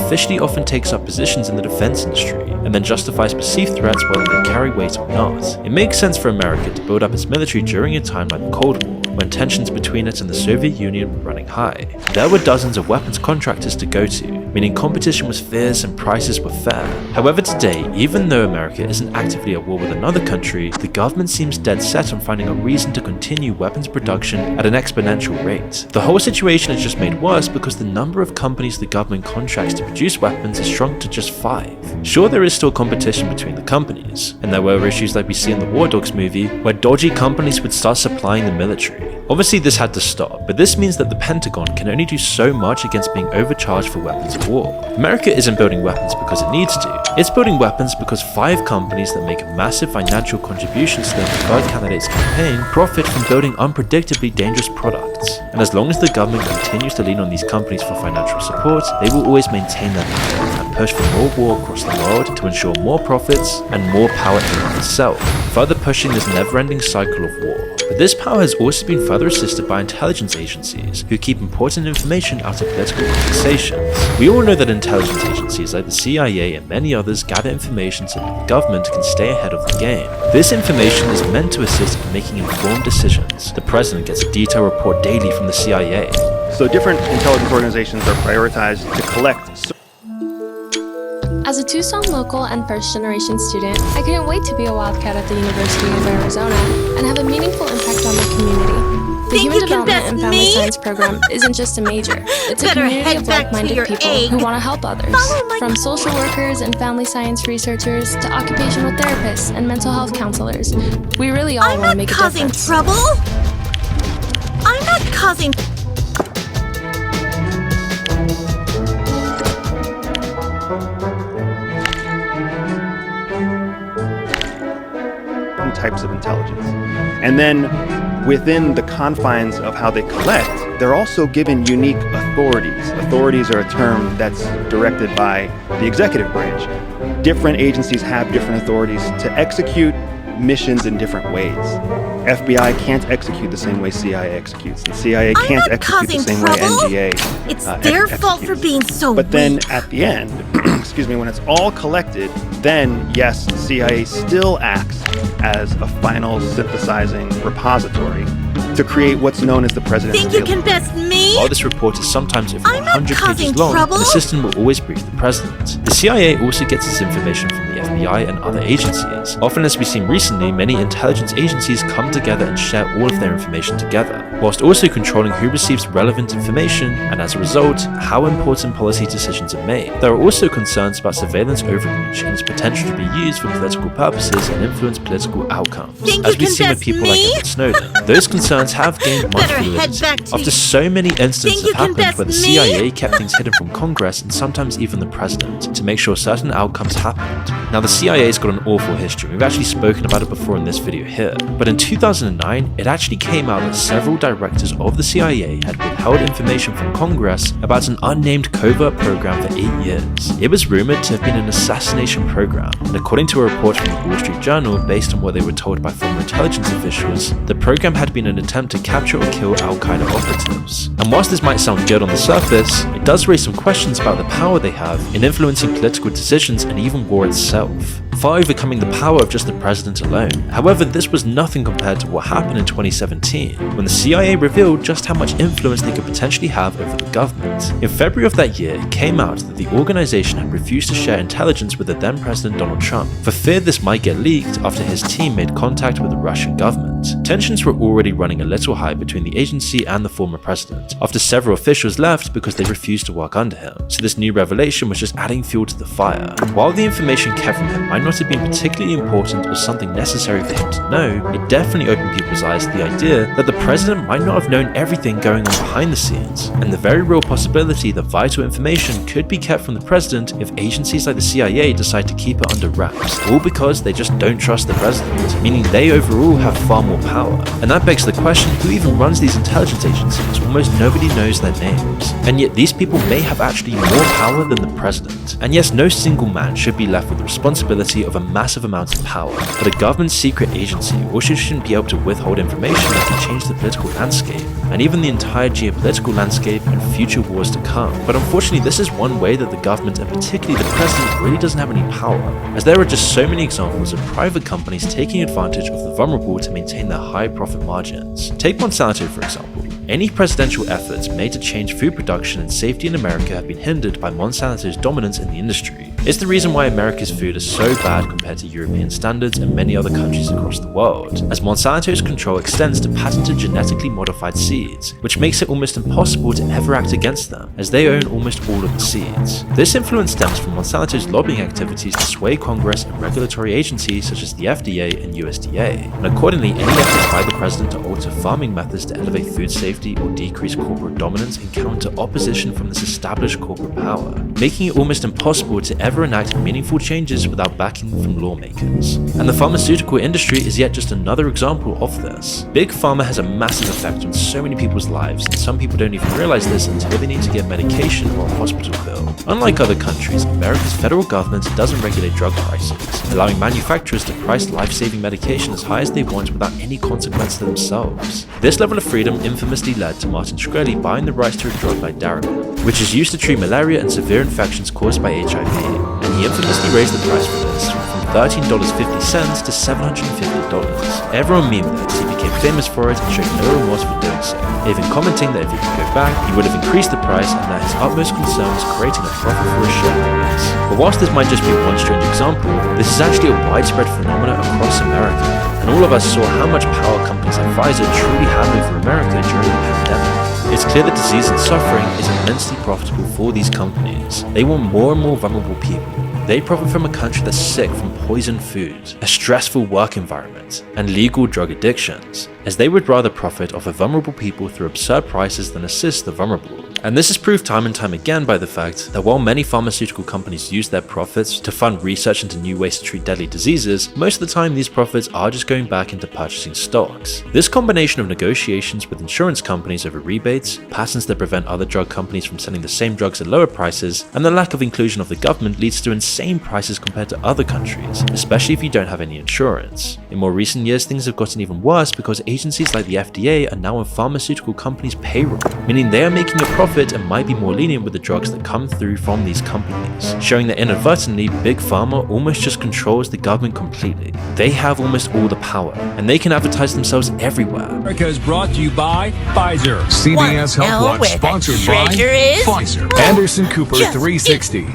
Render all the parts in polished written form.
officially often takes up positions in the defense industry, and then justifies perceived threats whether they carry weight or not. It makes sense for America to build up its military during a time like the Cold War, when tensions between it and the Soviet Union were running high. There were dozens of weapons contractors to go to, meaning competition was fierce and prices were fair. However, today, even though America isn't actively at war with another country, the government seems dead set on finding a reason to continue weapons production at an exponential rate. The whole situation is just made worse because the number of companies the government contracts to produce weapons has shrunk to just 5. Sure, there is still competition between the companies, and there were issues like we see in the War Dogs movie, where dodgy companies would start supplying the military. Obviously this had to stop, but this means that the Pentagon can only do so much against being overcharged for weapons of war. America isn't building weapons because it needs to, it's building weapons because 5 companies that make massive financial contributions to their preferred candidate's campaign profit from building unpredictably dangerous products. And as long as the government continues to lean on these companies for financial support, they will always maintain their power and push for more war across the world to ensure more profits and more power in and of itself, further pushing this never-ending cycle of war. But this power has also been further assisted by intelligence agencies, who keep important information out of political conversations. We all know that intelligence agencies like the CIA and many others gather information so that the government can stay ahead of the game. This information is meant to assist in making informed decisions. The president gets a detailed report daily from the CIA. So different intelligence organizations are prioritized to collect. As a Tucson local and first-generation student, I couldn't wait to be a Wildcat at the University of Arizona and have a meaningful impact on my community. The Human Development and Family Science program isn't just a major, it's a community of like-minded people who want to help others. From social workers and family science researchers to occupational therapists and mental health counselors, we really all want to make a difference. I'm not causing trouble! I'm not causing... types of intelligence. And then within the confines of how they collect, they're also given unique authorities. Authorities are a term that's directed by the executive branch. Different agencies have different authorities to execute missions in different ways. FBI can't execute the same way CIA executes, and CIA can't execute the same way NGA It's their fault for being so But then weak. at the end, excuse me, when it's all collected, then yes, CIA still acts as a final synthesizing repository to create what's known as the president's Think you daily. can best me? While this report is sometimes over I'm not 100 causing pages long, trouble. the assistant will always brief the president. The CIA also gets its information from the FBI and other agencies. Often, as we've seen recently, many intelligence agencies come together and share all of their information together, whilst also controlling who receives relevant information and, as a result, how important policy decisions are made. There are also concerns about surveillance overreach and its potential to be used for political purposes and influence political outcomes, Think as you we've can seen with best people like me? Edward Snowden. Those concerns have gained much Better head validity. back to After so many instances Think you have can happened best where the me? CIA kept things hidden from Congress and sometimes even the president to make sure certain outcomes happened. Now, the CIA's got an awful history. We've actually spoken about it before in this video here. But in 2009, it actually came out that several directors of the CIA had withheld information from Congress about an unnamed covert program for 8 years. It was rumored to have been an assassination program, and according to a report from the Wall Street Journal, based on what they were told by former intelligence officials, the program had been an attempt to capture or kill Al-Qaeda operatives. And whilst this might sound good on the surface, it does raise some questions about the power they have in influencing political decisions and even war itself, far overcoming the power of just the president alone. However, this was nothing compared to what happened in 2017, when the CIA revealed just how much influence they could potentially have over the government. In February of that year, it came out that the organization had refused to share intelligence with the then President Donald Trump, for fear this might get leaked after his team made contact with the Russian government. Tensions were already running a little high between the agency and the former president, after several officials left because they refused to work under him, so this new revelation was just adding fuel to the fire. While the information kept from him might not have been particularly important or something necessary for him to know, it definitely opened people's eyes to the idea that the president might not have known everything going on behind the scenes, and the very real possibility that vital information could be kept from the president if agencies like the CIA decide to keep it under wraps, all because they just don't trust the president, meaning they overall have far more more power. And that begs the question, who even runs these intelligence agencies? Almost nobody knows their names. And yet these people may have actually more power than the president. And yes, no single man should be left with the responsibility of a massive amount of power, but a government secret agency also shouldn't be able to withhold information that can change the political landscape, and even the entire geopolitical landscape and future wars to come. But unfortunately, this is one way that the government, and particularly the president, really doesn't have any power, as there are just so many examples of private companies taking advantage of the vulnerable to maintain their high profit margins. Take Monsanto for example. Any presidential efforts made to change food production and safety in America have been hindered by Monsanto's dominance in the industry. It's the reason why America's food is so bad compared to European standards and many other countries across the world, as Monsanto's control extends to patented genetically modified seeds, which makes it almost impossible to ever act against them, as they own almost all of the seeds. This influence stems from Monsanto's lobbying activities to sway Congress and regulatory agencies such as the FDA and USDA, and accordingly any efforts by the president to alter farming methods to elevate food safety or decrease corporate dominance encounter opposition from this established corporate power, making it almost impossible to ever enact meaningful changes without backing from lawmakers. And the pharmaceutical industry is yet just another example of this. Big Pharma has a massive effect on so many people's lives, and some people don't even realize this until they need to get medication or a hospital bill. Unlike other countries, America's federal government doesn't regulate drug prices, allowing manufacturers to price life-saving medication as high as they want without any consequence to themselves. This level of freedom infamously led to Martin Shkreli buying the rights to a drug like Dracula, which is used to treat malaria and severe infections caused by HIV, and he infamously raised the price for this from $13.50 to $750. Everyone memed this, he became famous for it and showed no remorse for doing so, even commenting that if he could go back, he would have increased the price and that his utmost concern was creating a profit for his shareholders. But whilst this might just be one strange example, this is actually a widespread phenomenon across America, and all of us saw how much power companies like Pfizer truly have over America during the pandemic. It's clear that disease and suffering is immensely profitable for these companies. They want more and more vulnerable people. They profit from a country that's sick from poisoned food, a stressful work environment, and legal drug addictions, as they would rather profit off of vulnerable people through absurd prices than assist the vulnerable. And this is proved time and time again by the fact that while many pharmaceutical companies use their profits to fund research into new ways to treat deadly diseases, most of the time these profits are just going back into purchasing stocks. This combination of negotiations with insurance companies over rebates, patents that prevent other drug companies from selling the same drugs at lower prices, and the lack of inclusion of the government leads to insane prices compared to other countries, especially if you don't have any insurance. In more recent years, things have gotten even worse because agencies like the FDA are now on pharmaceutical companies' payroll, meaning they are making a profit and might be more lenient with the drugs that come through from these companies, showing that inadvertently, Big Pharma almost just controls the government completely. They have almost all the power, and they can advertise themselves everywhere. America is brought to you by Pfizer. Wanna CBS know Health where Watch the sponsored by treasure is? Pfizer. Anderson Cooper Just 360.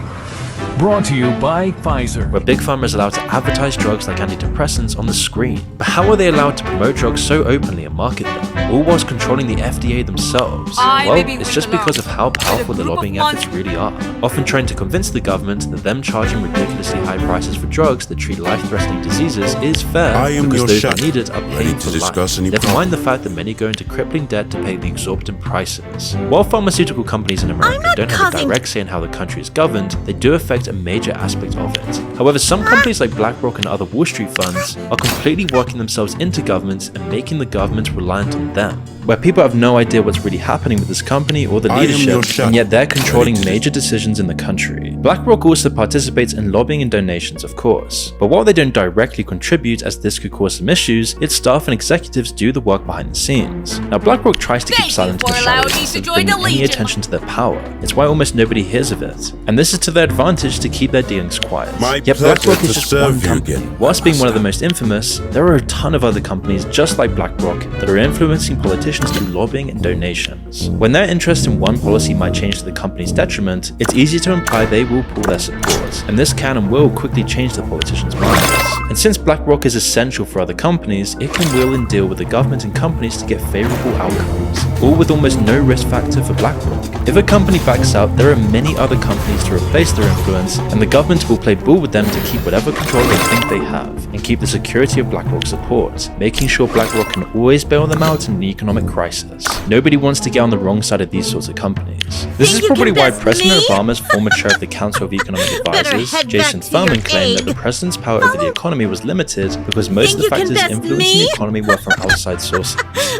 Brought to you by Pfizer. Where Big Pharma is allowed to advertise drugs like antidepressants on the screen. But how are they allowed to promote drugs so openly and market them, all whilst controlling the FDA themselves? Well, it's just because of how powerful the lobbying efforts really are, often trying to convince the government that them charging ridiculously high prices for drugs that treat life-threatening diseases is fair because those that need it are paying for life. Never mind the fact that many go into crippling debt to pay the exorbitant prices. While pharmaceutical companies in America don't have a direct say in how the country is governed, they do affect a major aspect of it. However, some companies like BlackRock and other Wall Street funds are completely working themselves into governments and making the government reliant on them, where people have no idea what's really happening with this company or the leadership, and yet they're controlling major decisions in the country. BlackRock also participates in lobbying and donations, of course, but while they don't directly contribute, as this could cause some issues, its staff and executives do the work behind the scenes. Now, BlackRock tries to keep silent in the shadows instead of bringing any attention to their power. It's why almost nobody hears of it, and this is to their advantage to keep their dealings quiet. Yet BlackRock is just one company. Whilst being one of the most infamous, there are a ton of other companies just like BlackRock that are influencing politicians through lobbying and donations. When their interest in one policy might change to the company's detriment, it's easy to imply they will pull their support, and this can and will quickly change the politicians' minds. And since BlackRock is essential for other companies, it can will and deal with the government and companies to get favorable outcomes, all with almost no risk factor for BlackRock. If a company backs out, there are many other companies to replace their influence, and the government will play ball with them to keep whatever control they think they have, and keep the security of BlackRock's support, making sure BlackRock can always bail them out in an economic crisis. Nobody wants to get on the wrong side of these sorts of companies. This is probably why President Obama's former chair of the Council of Economic Advisors, Jason Furman, claimed that the president's power over the economy economy was limited because most of the factors influencing the economy were from outside sources.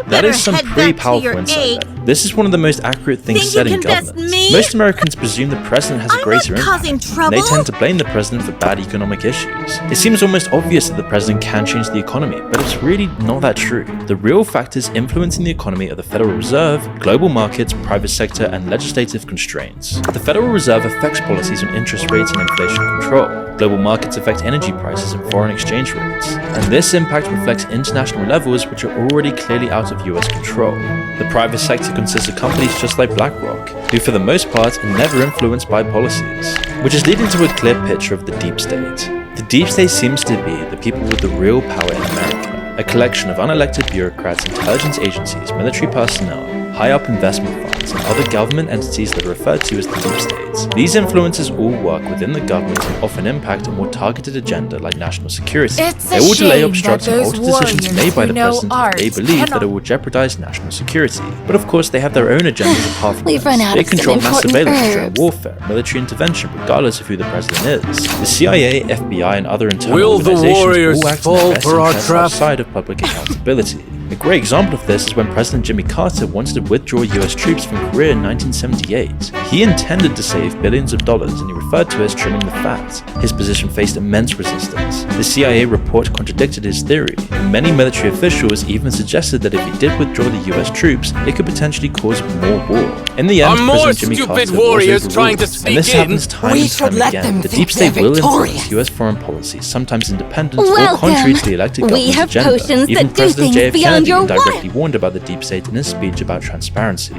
That is some pretty powerful insight there. This is one of the most accurate things said in government. Most Americans presume the president has a greater impact, and they tend to blame the president for bad economic issues. It seems almost obvious that the president can change the economy, but it's really not that true. The real factors influencing the economy are the Federal Reserve, global markets, private sector, and legislative constraints. The Federal Reserve affects policies on interest rates and inflation control. Global markets affect energy prices and foreign exchange rates, and this impact reflects international levels which are already clearly out of US control. The private sector consists of companies just like BlackRock, who for the most part are never influenced by policies, which is leading to a clear picture of the deep state. The deep state seems to be the people with the real power in America, a collection of unelected bureaucrats, intelligence agencies, military personnel, high-up investment funds, and other government entities that are referred to as the deep states. These influences all work within the government and often impact a more targeted agenda like national security. They will delay, obstruct, and alter decisions made by the president if they believe that it will jeopardize national security. But of course, they have their own agendas apart from this. They control mass surveillance during warfare, military intervention, regardless of who the president is. The CIA, FBI, and other internal organizations all act in their best interests outside of public accountability. A great example of this is when President Jimmy Carter wanted to withdraw US troops from Korea in 1978. He intended to save billions of dollars, and he referred to it as trimming the fat. His position faced immense resistance. The CIA report contradicted his theory, and many military officials even suggested that if he did withdraw the US troops, it could potentially cause more war. In the end, President Jimmy Carter was overruled, and this happens time and time again. The deep state will influence US foreign policies, sometimes independent or contrary to the elected government's agenda. Even President JFK indirectly warned about the deep state in his speech about transparency.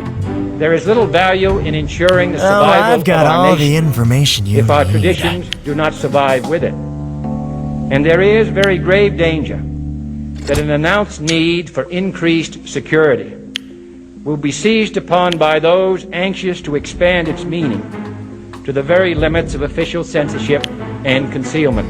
There is little value in ensuring the survival I've got of our all nation the information you if our need. traditions do not survive with it. And there is very grave danger that an announced need for increased security will be seized upon by those anxious to expand its meaning to the very limits of official censorship and concealment.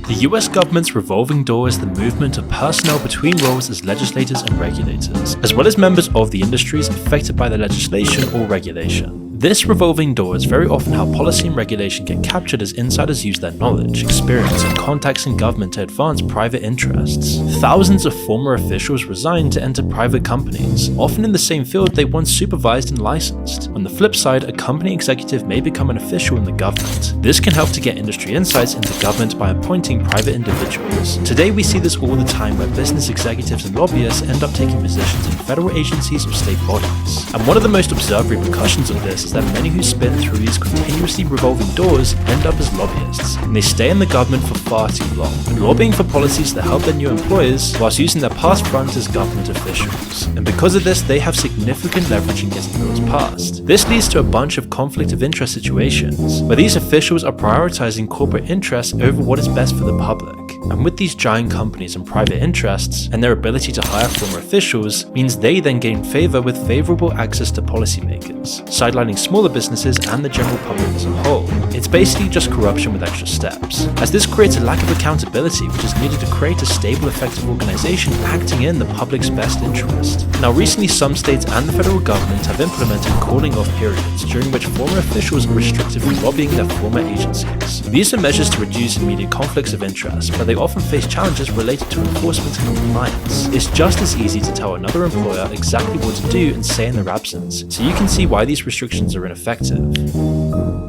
The US government's revolving door is the movement of personnel between roles as legislators and regulators, as well as members of the industries affected by the legislation or regulation. This revolving door is very often how policy and regulation get captured as insiders use their knowledge, experience, and contacts in government to advance private interests. Thousands of former officials resign to enter private companies, often in the same field they once supervised and licensed. On the flip side, a company executive may become an official in the government. This can help to get industry insights into government by appointing private individuals. Today we see this all the time where business executives and lobbyists end up taking positions in federal agencies or state bodies. And one of the most observed repercussions of this is that many who spin through these continuously revolving doors end up as lobbyists, and they stay in the government for far too long, lobbying for policies that help their new employers whilst using their past front as government officials. And because of this, they have significant leverage in getting bills passed. This leads to a bunch of conflict of interest situations, where these officials are prioritizing corporate interests over what is best for the public. And with these giant companies and private interests, and their ability to hire former officials, means they then gain favor with favorable access to policymakers, sidelining smaller businesses and the general public as a whole. It's basically just corruption with extra steps, as this creates a lack of accountability which is needed to create a stable, effective organization acting in the public's best interest. Now recently some states and the federal government have implemented calling off periods during which former officials are restricted from lobbying their former agencies. These are measures to reduce immediate conflicts of interest, but they often face challenges related to enforcement and compliance. It's just as easy to tell another employer exactly what to do and say in their absence, so you can see why these restrictions are ineffective.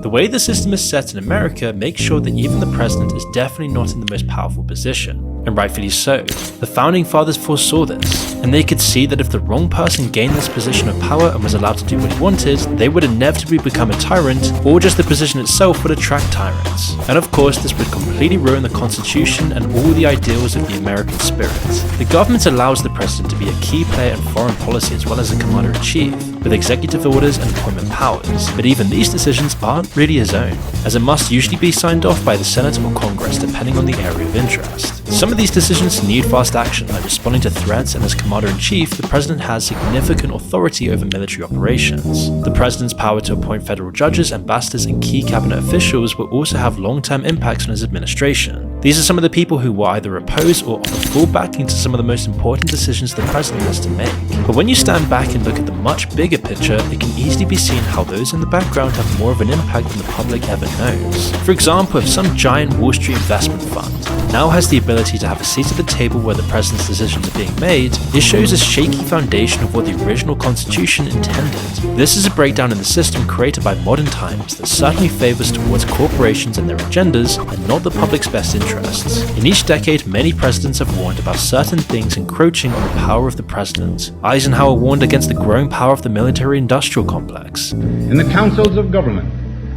The way the system is set in America makes sure that even the president is definitely not in the most powerful position. And rightfully so. The founding fathers foresaw this, and they could see that if the wrong person gained this position of power and was allowed to do what he wanted, they would inevitably become a tyrant, or just the position itself would attract tyrants. And of course, this would completely ruin the Constitution and all the ideals of the American spirit. The government allows the president to be a key player in foreign policy as well as a commander-in-chief, with executive orders and appointment powers, but even these decisions aren't really his own, as it must usually be signed off by the Senate or Congress depending on the area of interest. Some of these decisions need fast action, like responding to threats, and as Commander-in-Chief, the President has significant authority over military operations. The President's power to appoint federal judges, ambassadors, and key cabinet officials will also have long-term impacts on his administration. These are some of the people who will either oppose or offer full backing to some of the most important decisions the president has to make. But when you stand back and look at the much bigger picture, it can easily be seen how those in the background have more of an impact than the public ever knows. For example, if some giant Wall Street investment fund now has the ability to have a seat at the table where the president's decisions are being made, it shows a shaky foundation of what the original constitution intended. This is a breakdown in the system created by modern times that certainly favors towards corporations and their agendas and not the public's best interests. In each decade, many presidents have warned about certain things encroaching on the power of the president. Eisenhower warned against the growing power of the military-industrial complex. In the councils of government,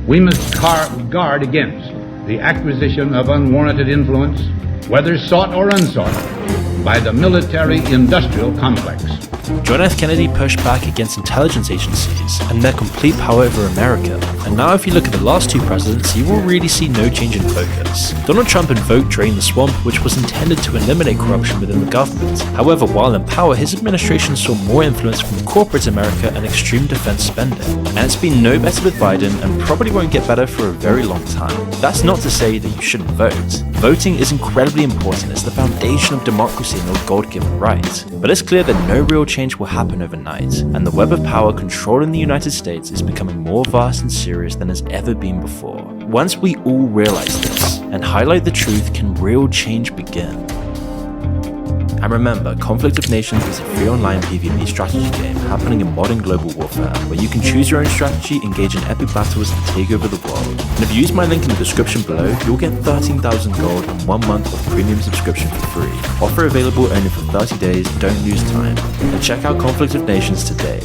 we must guard against the acquisition of unwarranted influence, whether sought or unsought, by the military-industrial complex. John F. Kennedy pushed back against intelligence agencies and their complete power over America. And now if you look at the last two presidents, you will really see no change in focus. Donald Trump invoked Drain the Swamp, which was intended to eliminate corruption within the government. However, while in power, his administration saw more influence from corporate America and extreme defense spending. And it's been no better with Biden and probably won't get better for a very long time. That's not to say that you shouldn't vote. Voting is incredibly important. It's the foundation of democracy and your God-given right. But it's clear that no real change will happen overnight, and the web of power controlling the United States is becoming more vast and serious than has ever been before. Once we all realize this and highlight the truth, can real change begin? And remember, Conflict of Nations is a free online PvP strategy game happening in modern global warfare, where you can choose your own strategy, engage in epic battles, and take over the world. And if you use my link in the description below, you'll get 13,000 gold and 1 month of premium subscription for free. Offer available only for 30 days, don't lose time. And check out Conflict of Nations today.